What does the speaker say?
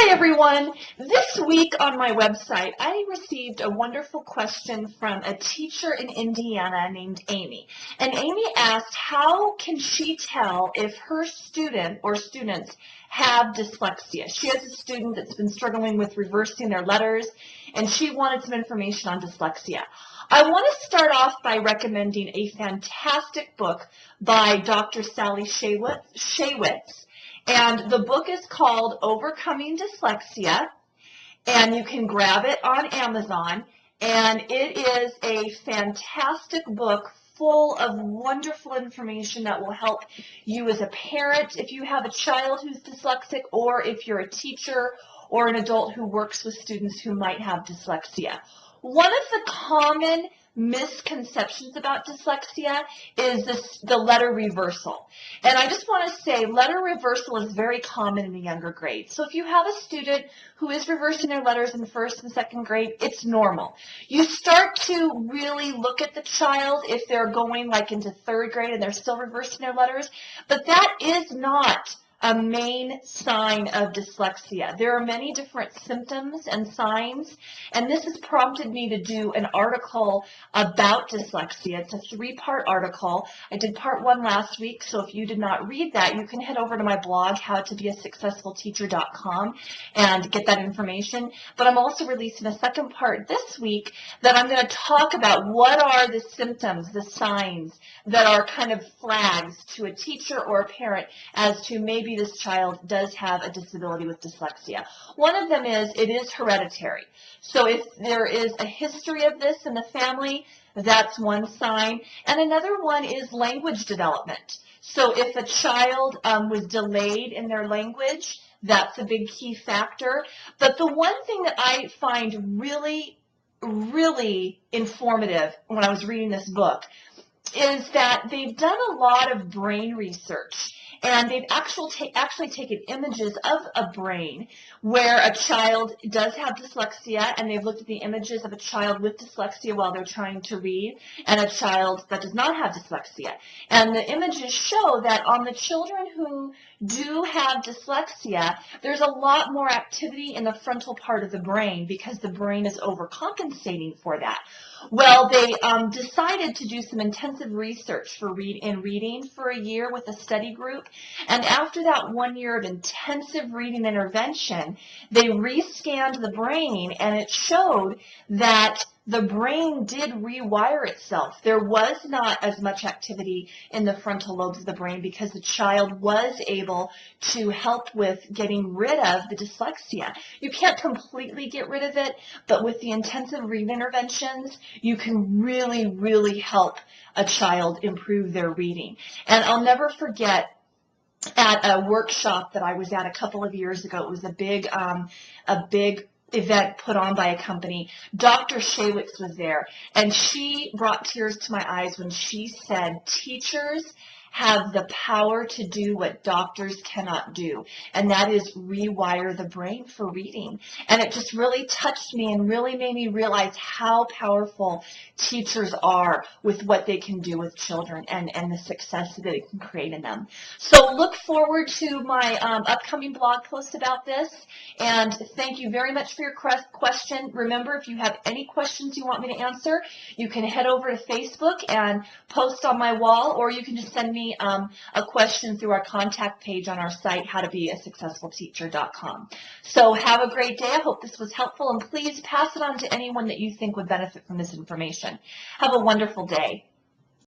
Hi everyone. This week on my website I received a wonderful question from a teacher in Indiana named Amy. And Amy asked how can she tell if her student or students have dyslexia. She has a student that's been struggling with reversing their letters and she wanted some information on dyslexia. I want to start off by recommending a fantastic book by Dr. Sally Shaywitz. And the book is called Overcoming Dyslexia, and you can grab it on Amazon. And it is a fantastic book full of wonderful information that will help you as a parent if you have a child who's dyslexic, or if you're a teacher or an adult who works with students who might have dyslexia. One of the common misconceptions about dyslexia is the letter reversal. And I just want to say letter reversal is very common in the younger grades. So if you have a student who is reversing their letters in first and second grade, it's normal. You start to really look at the child if they're going like into third grade and they're still reversing their letters, but that is not a main sign of dyslexia. There are many different symptoms and signs, and this has prompted me to do an article about dyslexia. It's a 3-part article. I did part 1 last week, so if you did not read that, you can head over to my blog, howtobeasuccessfulteacher.com, and get that information. But I'm also releasing a second part this week that I'm going to talk about what are the symptoms, the signs that are kind of flags to a teacher or a parent as to maybe this child does have a disability with dyslexia. One of them is it is hereditary. So if there is a history of this in the family, that's one sign. And another one is language development. So if a child was delayed in their language, that's a big key factor. But the one thing that I find really informative when I was reading this book is that they've done a lot of brain research, and they've actually taken images of a brain where a child does have dyslexia, and they've looked at the images of a child with dyslexia while they're trying to read, and a child that does not have dyslexia. And the images show that on the children who do have dyslexia, there's a lot more activity in the frontal part of the brain because the brain is overcompensating for that. Well, they decided to do some intensive research in reading for a year with a study group, and after that 1 year of intensive reading intervention, they rescanned the brain, and it showed that the brain did rewire itself. There was not as much activity in the frontal lobes of the brain because the child was able to help with getting rid of the dyslexia. You can't completely get rid of it, but with the intensive reading interventions, you can really help a child improve their reading. And I'll never forget at a workshop that I was at a couple of years ago, it was a big event put on by a company. Dr. Shaywitz was there, and she brought tears to my eyes when she said, teachers have the power to do what doctors cannot do, and that is rewire the brain for reading. And it just really touched me and really made me realize how powerful teachers are with what they can do with children and the success that it can create in them. So look forward to my upcoming blog post about this, and thank you very much for your question. Remember, if you have any questions you want me to answer, you can head over to Facebook and post on my wall, or you can just send me a question through our contact page on our site, howtobeasuccessfulteacher.com. So have a great day. I hope this was helpful, and please pass it on to anyone that you think would benefit from this information. Have a wonderful day.